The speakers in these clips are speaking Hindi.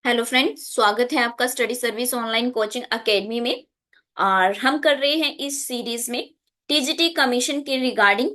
हेलो फ्रेंड्स, स्वागत है आपका study service online coaching academy में। और हम कर रहे हैं इस सीरीज में टीजीटी कमीशन के रिगार्डिंग।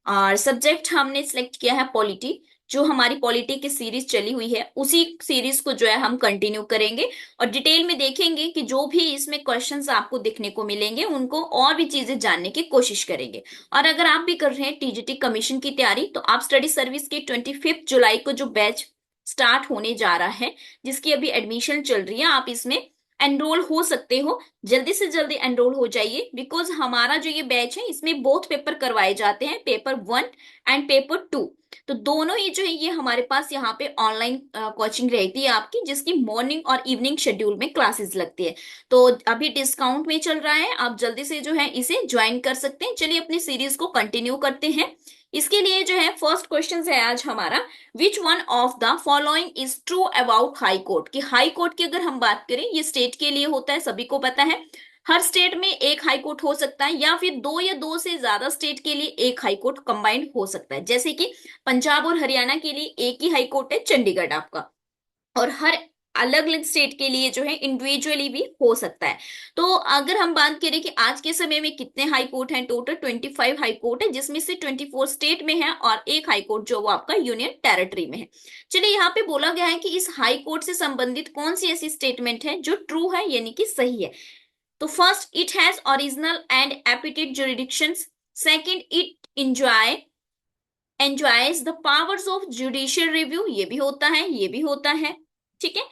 और सब्जेक्ट हमने सिलेक्ट किया है पॉलिटी। जो हमारी पॉलिटी की सीरीज चली हुई है उसी सीरीज को जो है हम कंटिन्यू करेंगे और डिटेल में देखेंगे कि जो भी इसमें क्वेश्चंस आपको देखने को मिलेंगे उनको और भी चीजें जानने की कोशिश करेंगे। और अगर आप भी कर रहे हैं टीजीटी कमीशन की तैयारी तो आप स्टडी सर्विस के 25 जुलाई को जो बैच स्टार्ट होने जा रहा है, जिसकी अभी एडमिशन चल रही है, आप इसमें एनरोल हो सकते हो। जल्दी से जल्दी एनरोल हो जाइए बिकॉज हमारा जो ये बैच है इसमें बोथ पेपर करवाए जाते हैं, पेपर 1 एंड पेपर 2। तो दोनों ही जो है ये हमारे पास यहाँ पे ऑनलाइन कोचिंग रहती है आपकी, जिसकी मॉर्निंग और इवनिंग शेड्यूल में क्लासेस लगती है। तो अभी डिस्काउंट में चल रहा है, आप जल्दी से जो है इसे ज्वाइन कर सकते हैं। चलिए अपनी सीरीज को कंटिन्यू करते हैं। इसके लिए जो है फर्स्ट क्वेश्चन है आज हमारा, विच one of the following is true about high court. कि हाई कोर्ट की अगर हम बात करें, ये स्टेट के लिए होता है, सभी को पता है। हर स्टेट में एक हाई कोर्ट हो सकता है या फिर दो या दो से ज्यादा स्टेट के लिए एक हाई कोर्ट कंबाइंड हो सकता है। जैसे कि पंजाब और हरियाणा के लिए एक ही हाई कोर्ट है, चंडीगढ़ आपका। और हर अलग अलग स्टेट के लिए जो है इंडिविजुअली भी हो सकता है। तो अगर हम बात करें कि आज के समय में कितने हाई कोर्ट हैं, टोटल 25 हाई कोर्ट है, जिसमें से 24 स्टेट में है और एक हाई कोर्ट जो वो आपका यूनियन टेरिटरी में है। चलिए यहाँ पे बोला गया है कि इस हाई कोर्ट से संबंधित कौन सी ऐसी स्टेटमेंट है जो ट्रू है यानी कि सही है। तो first, it has original and epithet jurisdiction. Second, it enjoys the powers of judicial review, ये भी होता है, ये भी होता है। ठीक है।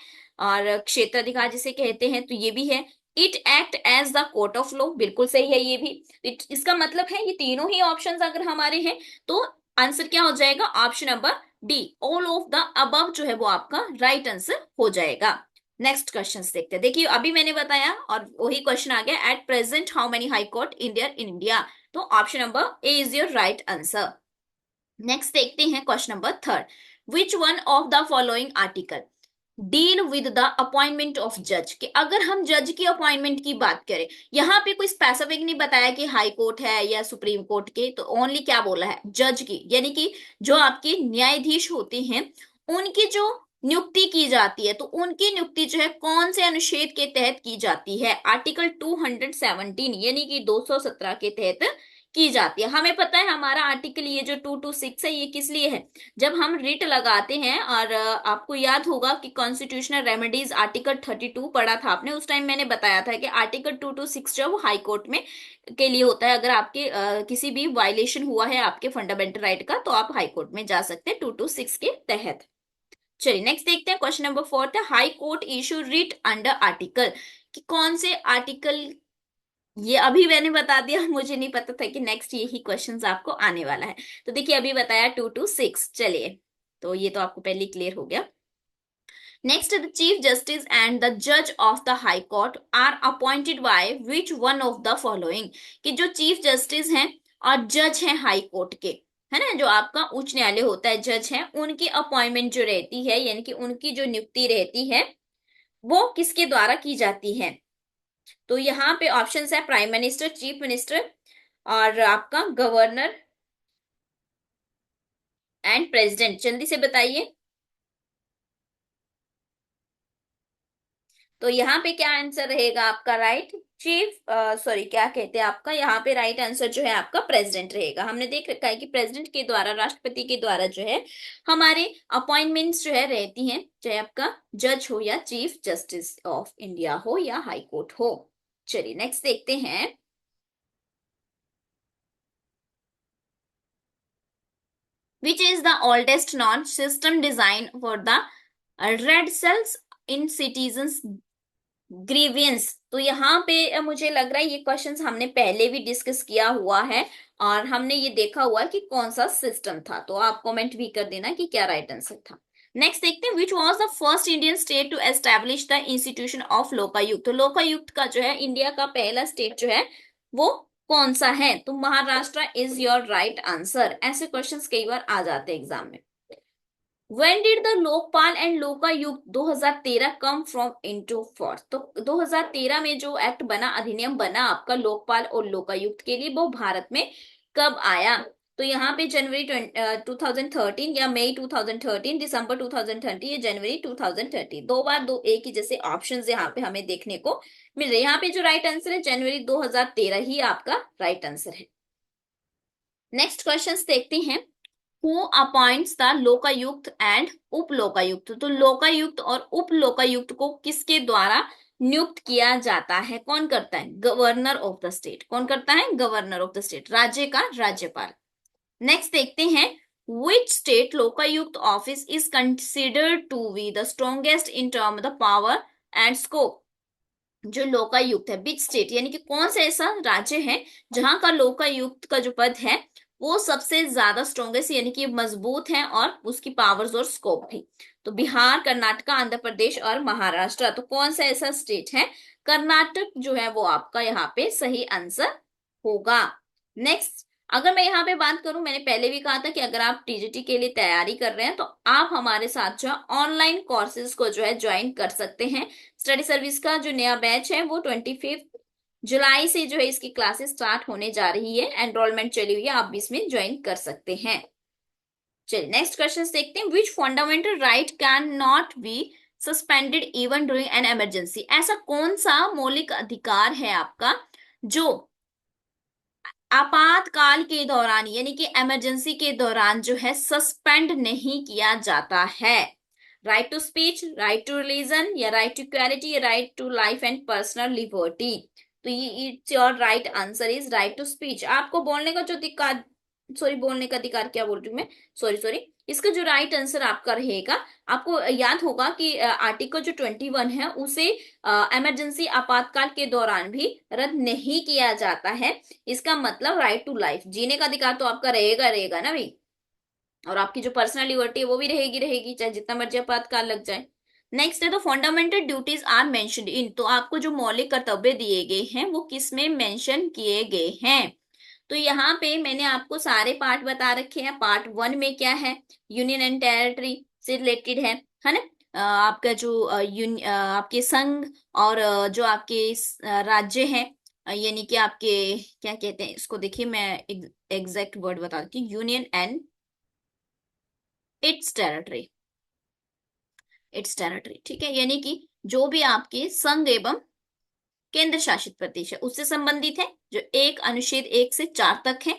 और क्षेत्राधिकार जिसे कहते हैं तो ये भी है। It act as the court of law, बिल्कुल सही है ये भी। इसका मतलब है ये तीनों ही ऑप्शंस अगर हमारे हैं तो आंसर क्या हो जाएगा, option number D, all of the above जो है वो आपका राइट आंसर हो जाएगा। नेक्स्ट क्वेश्चन देखते हैं। देखिए अभी मैंने बताया और वही क्वेश्चन आ गया, at present how many high court in India. तो option number A is your right answer. Next देखते हैं question number third, which one of the following article deal with the appointment of जज। कि अगर हम जज की अपॉइंटमेंट की बात करें, यहाँ पे कोई स्पेसिफिक नहीं बताया कि हाई कोर्ट है या सुप्रीम कोर्ट के, तो ओनली क्या बोला है, जज की, यानी कि जो आपके न्यायाधीश होते हैं उनकी जो नियुक्ति की जाती है, तो उनकी नियुक्ति जो है कौन से अनुच्छेद के तहत की जाती है, आर्टिकल 217 यानी कि 217 के तहत की जाती है। हमें पता है हमारा आर्टिकल ये जो 226 है ये किस लिए है, जब हम रिट लगाते हैं। और आपको याद होगा कि कॉन्स्टिट्यूशनल रेमेडीज आर्टिकल 32 पढ़ा था आपने, उस टाइम मैंने बताया था कि आर्टिकल 226 जो हाई कोर्ट में के लिए होता है। अगर आपके किसी भी वायलेशन हुआ है आपके फंडामेंटल राइट का तो आप हाई कोर्ट में जा सकते हैं 226 के तहत। चलिए नेक्स्ट देखते हैं क्वेश्चन नंबर फोर्थ है, high court issue writ under article. कि कौन से आर्टिकल, ये अभी मैंने बता दिया, मुझे नहीं पता था कि नेक्स्ट यही क्वेश्चंस आपको आने वाला है। तो देखिए अभी बताया 2 to 6। चलिए तो ये तो आपको पहले क्लियर हो गया। Next, the chief justice and the जज of the high court are appointed by which one of the following. कि जो चीफ जस्टिस हैं और जज हैं हाई कोर्ट के, है ना, जो आपका उच्च न्यायालय होता है, जज हैं, उनकी अपॉइंटमेंट जो रहती है यानी कि उनकी जो नियुक्ति रहती है वो किसके द्वारा की जाती है। तो यहाँ पे ऑप्शंस है प्राइम मिनिस्टर, चीफ मिनिस्टर और आपका गवर्नर एंड प्रेसिडेंट। जल्दी से बताइए। तो यहाँ पे क्या आंसर रहेगा आपका, राइट चीफ, सॉरी क्या कहते हैं आपका, यहाँ पे राइट आंसर जो है आपका प्रेसिडेंट रहेगा। हमने देख रखा है कि प्रेसिडेंट के द्वारा, राष्ट्रपति के द्वारा जो है हमारे अपॉइंटमेंट्स जो है रहती हैं, चाहे आपका जज हो या चीफ जस्टिस ऑफ इंडिया हो या हाई कोर्ट हो। चलिए नेक्स्ट देखते हैं, which is the oldest known system design for the red cells in citizens grievance. तो यहाँ पे मुझे लग रहा है ये क्वेश्चंस हमने पहले भी डिस्कस किया हुआ है और हमने ये देखा हुआ है कि कौन सा सिस्टम था। तो आप कमेंट भी कर देना कि क्या राइट आंसर था। नेक्स्ट देखते हैं, which was the first Indian state to establish the institution of Lokayukta. तो लोकायुक्त का जो है इंडिया का पहला स्टेट जो है वो कौन सा है, तो Maharashtra is your right answer. ऐसे क्वेश्चंस कई बार आ जाते हैं एग्जाम में। When did the Lokpal and Lokayukta 2013 come from into force. तो 2013 में जो एक्ट बना, अधिनियम बना आपका लोकपाल और लोकायुक्त के लिए, वो भारत में कब आया। तो यहाँ पे जनवरी 2013 या मई 2013, दिसंबर 2030 या जनवरी 2030, दो बार दो एक ही जैसे ऑप्शंस यहाँ पे हमें देखने को मिल रहे हैं। यहाँ पे जो राइट आंसर है जनवरी 2013 ही आपका राइट आंसर है। नेक्स्ट क्वेश्चंस देखते हैं। Who appoints the Lokayukta and उप लोकायुक्त, तो लोकायुक्त और उप लोकायुक्त को किसके द्वारा नियुक्त किया जाता है, कौन करता है, गवर्नर ऑफ द स्टेट। कौन करता है, गवर्नर ऑफ द स्टेट, राज्य का राज्यपाल। नेक्स्ट देखते हैं, which state Lokayukta office is considered to be the strongest in term the power and scope. जो लोकायुक्त है, बिच स्टेट यानी कि कौन सा ऐसा राज्य है जहां का लोकायुक्त का जो पद है वो सबसे ज्यादा स्ट्रॉन्गेस्ट यानी कि मजबूत है और उसकी पावर्स और स्कोप भी। तो बिहार, कर्नाटका, आंध्र प्रदेश और महाराष्ट्र। तो कौन सा ऐसा स्टेट है, कर्नाटक जो है वो आपका यहाँ पे सही आंसर होगा। नेक्स्ट, अगर मैं यहाँ पे बात करूं, मैंने पहले भी कहा था कि अगर आप टीजीटी के लिए तैयारी कर रहे हैं तो आप हमारे साथ जो ऑनलाइन कोर्सेज को जो है ज्वाइन कर सकते हैं। स्टडी सर्विस का जो नया बैच है वो 25 जुलाई से जो है इसकी क्लासेस स्टार्ट होने जा रही है, एनरोलमेंट चली हुई है, आप भी इसमें ज्वाइन कर सकते हैं। चलिए नेक्स्ट क्वेश्चन देखते हैं। Which fundamental right can not be suspended even during an emergency. ऐसा कौन सा मौलिक अधिकार है आपका जो आपातकाल के दौरान यानी कि इमरजेंसी के दौरान जो है सस्पेंड नहीं किया जाता है। Right to speech, right to religion, या राइट टू इक्वालिटी, या right to life and personal liberty. तो ये it's your right answer is right to speech. आपको बोलने का जो अधिकार, सॉरी बोलने का अधिकार क्या बोल रही हूँ मैं, सॉरी सॉरी, इसका जो राइट आंसर आपका रहेगा, आपको याद होगा कि आर्टिकल जो 21 है उसे इमरजेंसी आपातकाल के दौरान भी रद्द नहीं किया जाता है। इसका मतलब राइट टू लाइफ, जीने का अधिकार तो आपका रहेगा रहेगा ना भाई, और आपकी जो पर्सनल लिबर्टी है वो भी रहेगी रहेगी, चाहे जितना मर्जी आपातकाल लग जाए। नेक्स्ट है, the fundamental duties are mentioned in. तो आपको जो मौलिक कर्तव्य दिए गए हैं वो किस में मेंशन किए गए हैं। तो यहाँ पे मैंने आपको सारे पार्ट बता रखे हैं। पार्ट 1 में क्या है, यूनियन एंड टेरिटरी से रिलेटेड है ना। आपका जो आपके संघ और जो आपके राज्य हैं, यानी कि आपके क्या कहते हैं इसको, देखिए मैं एग्जैक्ट वर्ड बता देती हूँ, union and it's territory, it's territory, ठीक है, यानी कि जो भी आपके संघ एवं केंद्र शासित प्रदेश है उससे संबंधित है, जो एक अनुच्छेद 1 से 4 तक है।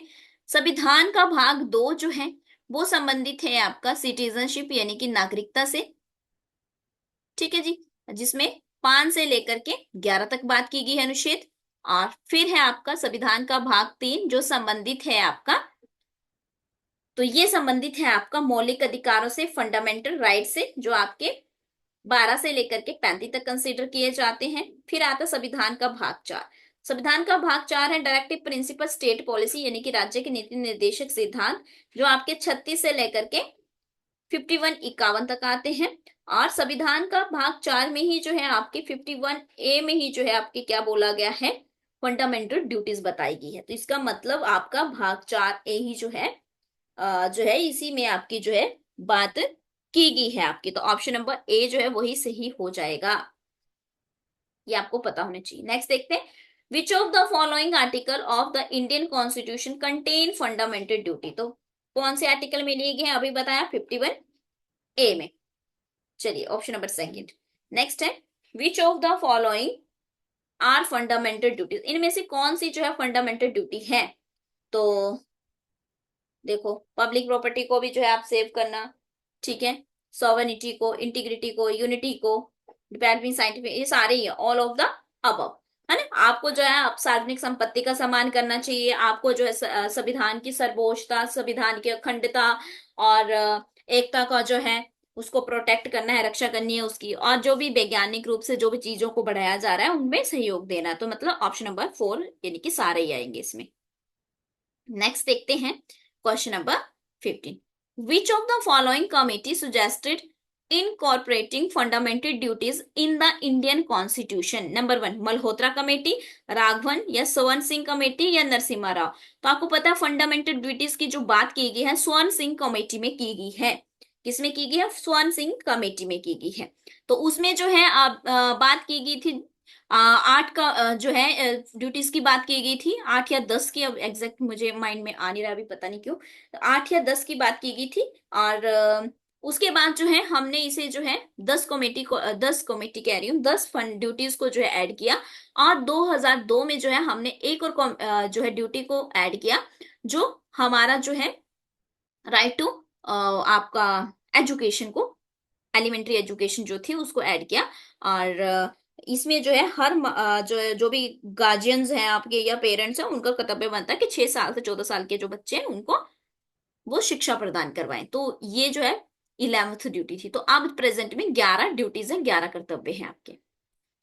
संविधान का भाग 2 जो है वो संबंधित है आपका सिटीजनशिप यानी कि नागरिकता से, ठीक है जी, जिसमें 5 से लेकर के 11 तक बात की गई है अनुच्छेद। और फिर है आपका संविधान का भाग 3 जो संबंधित है आपका, तो ये संबंधित है आपका मौलिक अधिकारों से, फंडामेंटल राइट से, जो आपके 12 से लेकर के 35 तक कंसीडर किए जाते हैं। फिर आता संविधान का भाग 4। संविधान का भाग 4 है डायरेक्टिव प्रिंसिपल स्टेट पॉलिसी यानी कि राज्य के नीति निर्देशक सिद्धांत, जो आपके 36 से लेकर के 51-51 तक आते हैं। और संविधान का भाग 4 में ही जो है आपके 51A में ही जो है आपके क्या बोला गया है, फंडामेंटल ड्यूटीज बताई गई है। तो इसका मतलब आपका भाग 4A ही जो है जो है इसी में आपकी जो है बात की गई है आपकी। तो ऑप्शन नंबर ए जो है वही सही हो जाएगा, ये आपको पता होना चाहिए। नेक्स्ट देखते हैं, विच of the following article of the Indian constitution contain fundamental duty. तो कौन से आर्टिकल में लिए गए हैं, अभी बताया 51A में। चलिए ऑप्शन नंबर सेकंड। नेक्स्ट है, which of the following are fundamental duties. इनमें से कौन सी जो है फंडामेंटल ड्यूटी है। तो देखो, पब्लिक प्रॉपर्टी को भी जो है आप सेव करना, ठीक है, सॉवरेनिटी को, इंटीग्रिटी को, यूनिटी को, डेवलपिंग साइंटिफिक, ये सारे ही है, ऑल ऑफ द अबव, है ना। आपको जो है आप सार्वजनिक संपत्ति का सम्मान करना चाहिए, आपको जो है संविधान की सर्वोच्चता, संविधान की अखंडता और एकता का जो है उसको प्रोटेक्ट करना है, रक्षा करनी है उसकी, और जो भी वैज्ञानिक रूप से जो भी चीजों को बढ़ाया जा रहा है उनमें सहयोग देना है। तो मतलब ऑप्शन नंबर 4 यानी कि सारे ही आएंगे इसमें। नेक्स्ट देखते हैं question number 15। Which of the following committee suggested incorporating fundamental duties in the Indian Constitution? Number 1 Malhotra committee, Raghavan या स्वर्ण सिंह कमेटी या नरसिम्हा राव। तो आपको पता है फंडामेंटल ड्यूटीज की जो बात की गई है स्वर्ण सिंह कमेटी में की गई है। किसमें की गई है, स्वर्ण सिंह कमेटी में की गई है। तो उसमें जो है बात की गई थी आठ का जो है ड्यूटीज की बात की गई थी, 8 या 10 की, अब एग्जैक्ट मुझे माइंड में आ नहीं रहा अभी, पता नहीं क्यों। 8 या 10 की बात की गई थी। और उसके बाद जो है हमने इसे जो है 10 कमेटी कह रही हूँ, 10 फंड ड्यूटीज को जो है ऐड किया। और 2002 में जो है हमने एक और जो है ड्यूटी को ऐड किया, जो हमारा जो है राइट टू आपका एजुकेशन को, एलिमेंट्री एजुकेशन जो थी उसको ऐड किया। और इसमें जो है जो जो भी गार्जियंस हैं आपके या पेरेंट्स हैं, उनका कर्तव्य बनता है कि 6 साल से 14 साल के जो बच्चे हैं उनको वो शिक्षा प्रदान करवाएं। तो ये जो है 11th ड्यूटी थी। तो अब प्रेजेंट में 11 ड्यूटीज हैं, 11 कर्तव्य हैं आपके।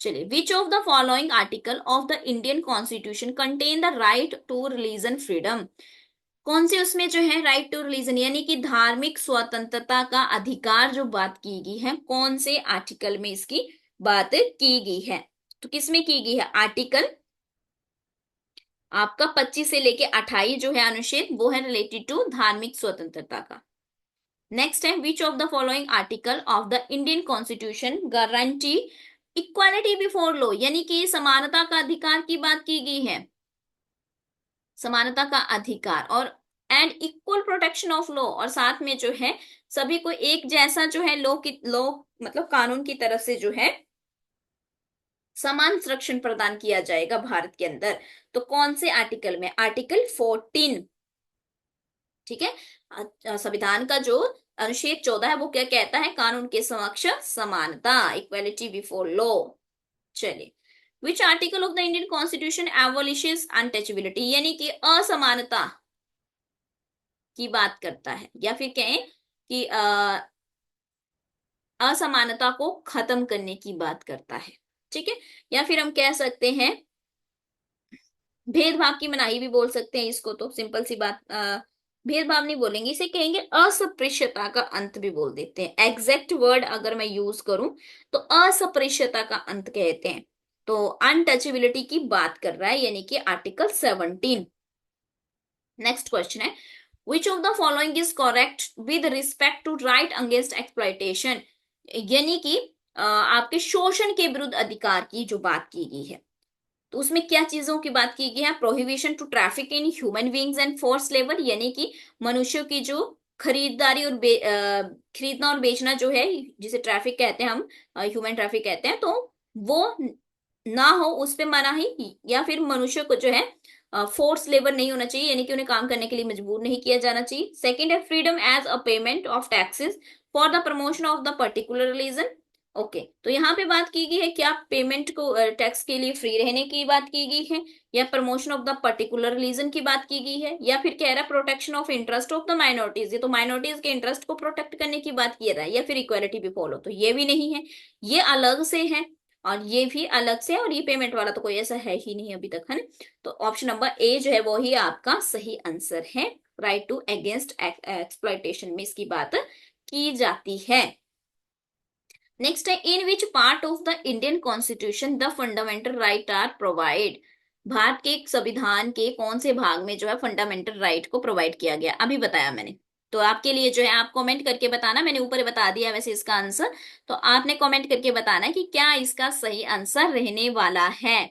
चलिए, which of the following article of the Indian constitution contain the right to religion freedom? कौन से उसमें जो है राइट टू रिलीजन यानी कि धार्मिक स्वतंत्रता का अधिकार जो बात की गई है, कौन से आर्टिकल में इसकी बात की गई है? तो किसमें की गई है? आर्टिकल आपका 25 से लेके 28 जो है अनुच्छेद, वो है रिलेटेड टू धार्मिक स्वतंत्रता का। नेक्स्ट है, which of the following article of the Indian constitution guarantee equality before law, यानी कि समानता का अधिकार की बात की गई है, समानता का अधिकार, और and equal protection of law, और साथ में जो है सभी को एक जैसा जो है लॉ मतलब कानून की तरफ से जो है समान संरक्षण प्रदान किया जाएगा भारत के अंदर। तो कौन से आर्टिकल में? आर्टिकल 14। ठीक है। संविधान का जो अनुच्छेद 14 है वो क्या कहता है? कानून के समक्ष समानता, इक्वालिटी बिफोर लॉ। चलिए, which article of the Indian constitution abolishes untouchability, यानी कि असमानता की बात करता है, या फिर कहें कि असमानता को खत्म करने की बात करता है। ठीक है। या फिर हम कह सकते हैं भेदभाव की मनाही भी बोल सकते हैं इसको, तो सिंपल सी बात, भेदभाव नहीं बोलेंगे, इसे कहेंगे अस्पृश्यता का अंत भी बोल देते हैं। एग्जैक्ट वर्ड अगर मैं यूज करूं तो अस्पृश्यता का अंत कहते हैं। तो अनटचेबिलिटी की बात कर रहा है, यानी कि आर्टिकल 17। नेक्स्ट क्वेश्चन है, which of the following is correct with respect to right against exploitation, यानी कि आपके शोषण के विरुद्ध अधिकार की जो बात की गई है, तो उसमें क्या चीजों की बात की गई है? Prohibition to traffic in human beings and force labour, यानी कि मनुष्यों की जो खरीदारी और खरीदना और बेचना जो है, जिसे ट्रैफिक कहते हैं हम, ह्यूमन ट्रैफिक कहते हैं, तो वो ना हो, उस पे मनाही। या फिर मनुष्य को जो है फोर्स लेबर नहीं होना चाहिए, यानी कि उन्हें काम करने के लिए मजबूर नहीं किया जाना चाहिए। सेकंड है, freedom as a payment of taxes for the promotion of the particular religion. Okay, तो यहाँ पे बात की गई है क्या? पेमेंट को टैक्स के लिए फ्री रहने की बात की गई है, या promotion of the particular religion की बात की गई है, या फिर कह रहा है protection of interest of the minorities, ये तो माइनॉरिटीज के इंटरेस्ट को प्रोटेक्ट करने की बात की रहा है, या फिर इक्वालिटी भी फॉलो, तो ये भी नहीं है, ये अलग से है, और ये भी अलग से है, और ये पेमेंट वाला तो कोई ऐसा है ही नहीं अभी तक, है ना। तो ऑप्शन नंबर ए जो है वो ही आपका सही आंसर है। राइट टू अगेंस्ट एक्सप्लॉयटेशन में इसकी बात की जाती है। नेक्स्ट है, in which part of the Indian constitution the fundamental right are provide, Bharat के संविधान के कौन से भाग में जो है फंडामेंटल राइट को प्रोवाइड किया गया? अभी बताया मैंने। तो आपके लिए जो है आप कमेंट करके बताना, मैंने ऊपर बता दिया वैसे इसका आंसर, तो आपने कमेंट करके बताना है कि क्या इसका सही आंसर रहने वाला है।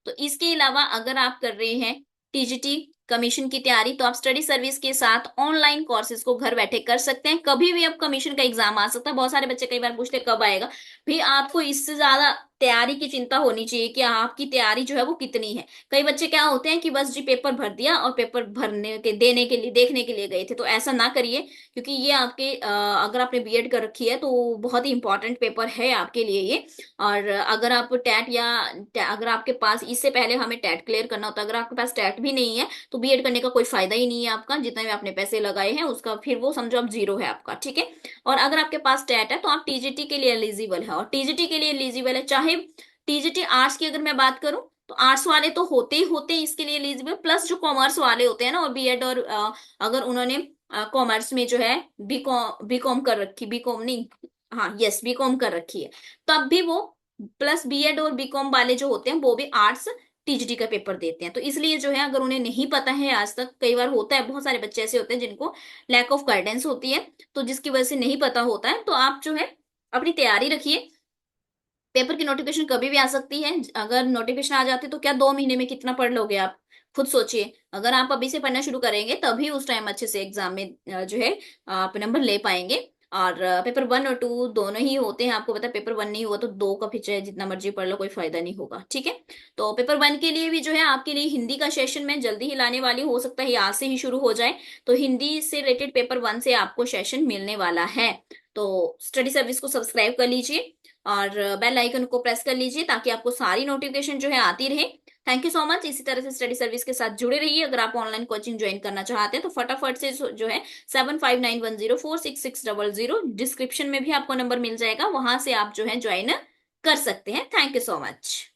तो इसके अलावा अगर आप कर रहे हैं टीजीटी कमीशन की तैयारी, तो आप स्टडी सर्विस के साथ ऑनलाइन कोर्सेज को घर बैठे कर सकते हैं। कभी भी अब कमीशन का एग्जाम आ सकता है। बहुत सारे बच्चे कई बार पूछते हैं कब आएगा। भी आपको इससे ज्यादा तैयारी की चिंता होनी चाहिए कि आपकी तैयारी जो है वो कितनी है। कई बच्चे क्या होते हैं कि बस जी पेपर भर दिया और पेपर भरने के देने के लिए देखने के लिए गए थे, तो ऐसा ना करिए, क्योंकि ये आपके अगर आपने बीएड कर रखी है तो बहुत ही इंपॉर्टेंट पेपर है आपके लिए ये। और अगर आप टैट या अगर आपके पास, इससे पहले हमें टैट क्लियर करना होता है, अगर आपके पास टैट भी नहीं है तो बीएड करने का कोई फायदा ही नहीं है आपका, जितने भी आपने पैसे लगाए हैं उसका फिर वो समझो अब जीरो है आपका। ठीक है। और अगर आपके पास टैट है तो आप टीजीटी के लिए एलिजिबल है, और टीजीटी के लिए एलिजिबल है, चाहे टीजीटी आर्ट्स की अगर मैं बात करूं तो आर्ट्स वाले तो होते ही होते हैं इसके लिए एलिजिबल, प्लस जो कॉमर्स वाले होते हैं ना, और बीएड, और अगर उन्होंने कॉमर्स में जो है बीकॉम कर रखी, बीकॉम नहीं, हाँ यस बीकॉम कर रखी है, तब भी वो प्लस बीएड और बीकॉम वाले जो होते हैं वो भी आर्ट्स टीजीटी का पेपर देते हैं। तो इसलिए जो है अगर उन्हें नहीं पता है, आज तक कई बार होता है, बहुत सारे बच्चे ऐसे होते हैं जिनको लैक ऑफ गाइडेंस होती है, तो जिसकी वजह से नहीं पता होता है, तो आप जो है अपनी तैयारी रखिए। पेपर की नोटिफिकेशन कभी भी आ सकती है। अगर नोटिफिकेशन आ जाती है तो क्या 2 महीने में कितना पढ़ लोगे आप? खुद सोचिए। अगर आप अभी से पढ़ना शुरू करेंगे तभी उस टाइम अच्छे से एग्जाम में जो है आप नंबर ले पाएंगे। और पेपर 1 और 2 दोनों ही होते हैं, आपको पता है। पेपर 1 नहीं हुआ तो 2 का फिर चाहे जितना मर्जी पढ़ लो, कोई फायदा नहीं होगा, ठीक है। तो पेपर 1 के लिए भी जो है आपके लिए हिंदी का सेशन मैं जल्दी ही लाने वाली हूँ, हो सकता है आज से ही शुरू हो जाए। तो हिंदी से रिलेटेड पेपर 1 से आपको सेशन मिलने वाला है। तो स्टडी सर्विस को सब्सक्राइब कर लीजिए और बेल आइकन को प्रेस कर लीजिए ताकि आपको सारी नोटिफिकेशन जो है आती रहे। Thank you so much. इसी तरह से स्टडी सर्विस के साथ जुड़े रहिए। अगर आप ऑनलाइन कोचिंग ज्वाइन करना चाहते हैं तो फटाफट से जो है 7591046600 डिस्क्रिप्शन में भी आपको नंबर मिल जाएगा, वहां से आप जो है ज्वाइन कर सकते हैं। Thank you so much.